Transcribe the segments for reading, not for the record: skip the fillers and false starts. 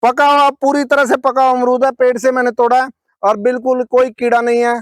पका हुआ, पूरी तरह से पका हुआ अमरूद है, पेड़ से मैंने तोड़ा है और बिल्कुल कोई कीड़ा नहीं है।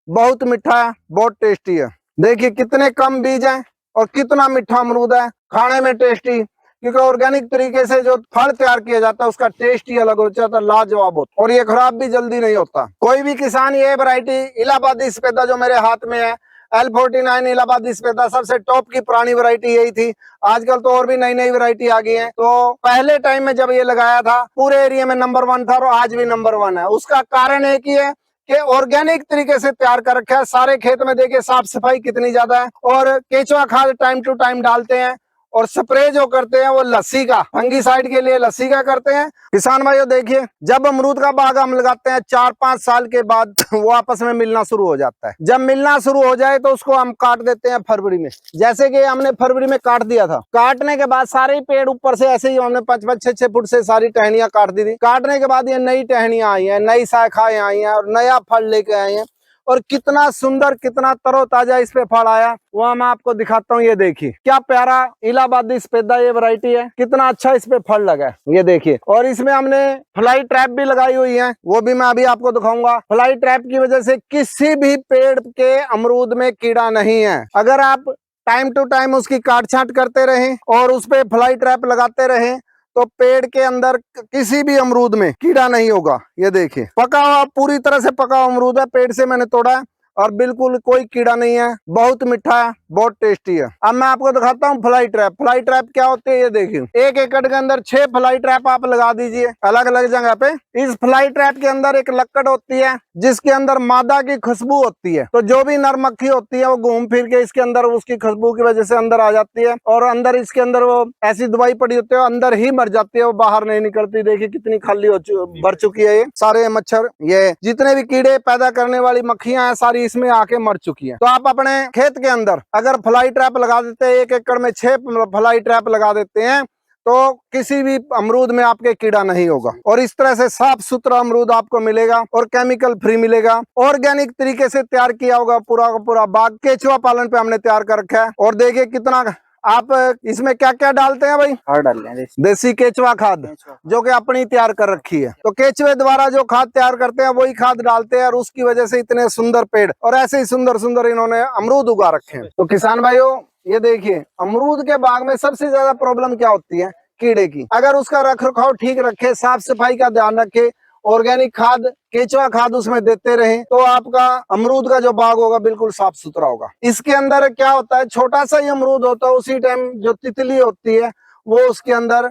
बहुत मीठा है, बहुत टेस्टी है। देखिए कितने कम बीज हैं और कितना मीठा अमरूद है, खाने में टेस्टी। क्योंकि ऑर्गेनिक तरीके से जो फल तैयार किया जाता है उसका टेस्ट ही अलग हो जाता है, लाजवाब होता है और ये खराब भी जल्दी नहीं होता। कोई भी किसान ये वैरायटी इलाहाबादी सफेदा जो मेरे हाथ में है, L49 इलाहाबादी सफेदा, सबसे टॉप की पुरानी वैरायटी यही थी। आजकल तो और भी नई नई वैरायटी आ गई है। तो पहले टाइम में जब ये लगाया था पूरे एरिया में नंबर 1 था और आज भी नंबर 1 है। उसका कारण है कि ऑर्गेनिक तरीके से तैयार कर रखा है। सारे खेत में देखिए साफ सफाई कितनी ज्यादा है और केचुआ खाद टाइम टू टाइम डालते हैं और स्प्रे जो करते हैं वो लस्सी का, फंगीसाइड के लिए लस्सी का करते हैं। किसान भाइयों देखिए, जब अमरूद का बाग हम लगाते हैं 4-5 साल के बाद वो आपस में मिलना शुरू हो जाता है। जब मिलना शुरू हो जाए तो उसको हम काट देते हैं फरवरी में। जैसे कि हमने फरवरी में काट दिया था, काटने के बाद सारे पेड़ ऊपर से ऐसे ही हमने 5-5, 6-6 फुट से सारी टहनियां काट दी थी। काटने के बाद ये नई टहनियां आई हैं, नई शाखाएं आई हैं और नया फल लेके आए हैं और कितना सुंदर, कितना तरोताजा इस पे फल आया वो मैं आपको दिखाता हूँ। ये देखिए क्या प्यारा इलाहाबादी सफेदा ये वैरायटी है, कितना अच्छा इस पे फल लगा है, ये देखिए। और इसमें हमने फ्लाई ट्रैप भी लगाई हुई है, वो भी मैं अभी आपको दिखाऊंगा। फ्लाई ट्रैप की वजह से किसी भी पेड़ के अमरूद में कीड़ा नहीं है। अगर आप टाइम टू टाइम उसकी काट छांट करते रहें और उस पे फ्लाई ट्रैप लगाते रहें तो पेड़ के अंदर किसी भी अमरूद में कीड़ा नहीं होगा। ये देखिए पका हुआ, पूरी तरह से पका हुआ अमरूद है, पेड़ से मैंने तोड़ा है और बिल्कुल कोई कीड़ा नहीं है, बहुत मीठा है, बहुत टेस्टी है। अब मैं आपको दिखाता हूँ फ्लाई ट्रैप। फ्लाई ट्रैप क्या होते हैं ये देखिए। 1 एकड़ के अंदर 6 फ्लाई ट्रैप आप लगा दीजिए अलग अलग जगह पे। इस फ्लाई ट्रैप के अंदर एक लक्कड़ होती है जिसके अंदर मादा की खुशबू होती है। तो जो भी नर मक्खी होती है वो घूम फिर के इसके अंदर उसकी खुशबू की वजह से अंदर आ जाती है और अंदर इसके अंदर वो ऐसी दवाई पड़ी होती है, अंदर ही मर जाती है, वो बाहर नहीं निकलती। देखिए कितनी खाली भर चुकी है ये सारे मच्छर, ये जितने भी कीड़े पैदा करने वाली मक्खियां हैं सारी इसमें आके मर चुकी हैं। तो आप अपने खेत के अंदर अगर फ्लाई ट्रैप लगा देते हैं, 1 एकड़ में 6 फ्लाई ट्रैप लगा देते हैं तो किसी भी अमरूद में आपके कीड़ा नहीं होगा और इस तरह से साफ सुथरा अमरूद आपको मिलेगा और केमिकल फ्री मिलेगा। ऑर्गेनिक तरीके से तैयार किया होगा पूरा का पूरा बाग। केचुआ पालन पे हमने तैयार कर रखा है और देखिए कितना। आप इसमें क्या क्या डालते हैं भाई? खाद डालते हैं, देसी केचुआ खाद जो कि अपनी तैयार कर रखी है। तो केचुए द्वारा जो खाद तैयार करते हैं वही खाद डालते हैं और उसकी वजह से इतने सुंदर पेड़ और ऐसे ही सुंदर सुंदर इन्होंने अमरूद उगा रखे हैं। तो किसान भाइयों ये देखिए, अमरूद के बाग में सबसे ज्यादा प्रॉब्लम क्या होती है? कीड़े की। अगर उसका रख रखाव ठीक रखे, साफ सफाई का ध्यान रखे, ऑर्गेनिक खाद, केचुआ खाद उसमें देते रहें तो आपका अमरूद का जो बाग होगा बिल्कुल साफ सुथरा होगा। इसके अंदर क्या होता है, छोटा सा ही अमरूद होता है, उसी टाइम जो तितली होती है वो उसके अंदर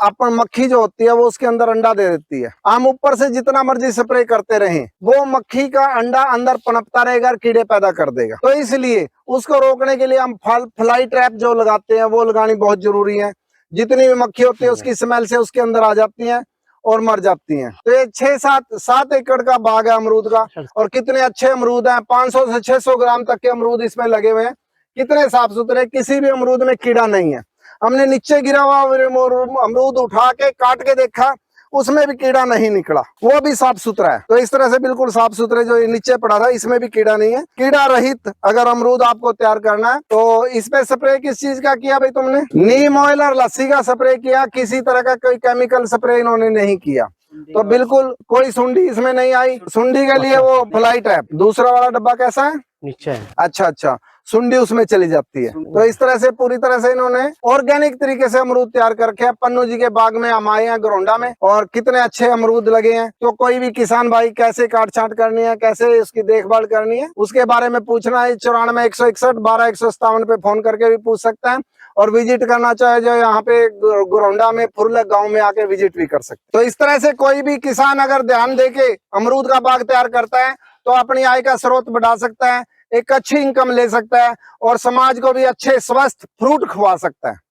अपन मक्खी जो होती है वो उसके अंदर अंडा दे देती है। हम ऊपर से जितना मर्जी स्प्रे करते रहें वो मक्खी का अंडा अंदर पनपता रहेगा और कीड़े पैदा कर देगा। तो इसलिए उसको रोकने के लिए हम फ्लाई ट्रैप जो लगाते हैं वो लगानी बहुत जरूरी है। जितनी भी मक्खी होती है उसकी स्मेल से उसके अंदर आ जाती है और मर जाती हैं। तो ये 6-7 एकड़ का बाग है अमरूद का और कितने अच्छे अमरूद हैं। 500 से 600 ग्राम तक के अमरूद इसमें लगे हुए हैं। कितने साफ सुथरे, किसी भी अमरूद में कीड़ा नहीं है। हमने नीचे गिरा हुआ अमरूद उठा के काट के देखा, उसमें भी कीड़ा नहीं निकला, वो भी साफ सुथरा है। तो इस तरह से बिल्कुल साफ सुथरे जो नीचे पड़ा था इसमें भी कीड़ा नहीं है। कीड़ा रहित अगर अमरूद आपको तैयार करना है तो इसमें स्प्रे किस चीज का किया भाई तुमने? नीम ऑयल और लस्सी का स्प्रे किया, किसी तरह का कोई केमिकल स्प्रे इन्होंने नहीं किया। तो बिल्कुल कोई सुंडी इसमें नहीं आई। सुंडी के लिए वो फ्लाई ट्रैप, दूसरा वाला डब्बा कैसा है? नीचे है। अच्छा, सुंडी उसमें चली जाती है। तो इस तरह से पूरी तरह से इन्होंने ऑर्गेनिक तरीके से अमरूद तैयार कर रखे हैं। पन्नू जी के बाग में हम आए हैं गरोंडा में और कितने अच्छे अमरूद लगे हैं। तो कोई भी किसान भाई कैसे काट छांट करनी है, कैसे उसकी देखभाल करनी है, उसके बारे में पूछना है 94 161 12 157 पे फोन करके भी पूछ सकता है और विजिट करना चाहे जो यहाँ पे गरोंडा में फुरलक गांव में आके विजिट भी कर सकते। तो इस तरह से कोई भी किसान अगर ध्यान देके अमरूद का बाग तैयार करता है तो अपनी आय का स्रोत बढ़ा सकता है, एक अच्छी इनकम ले सकता है और समाज को भी अच्छे स्वस्थ फ्रूट खवा सकता है।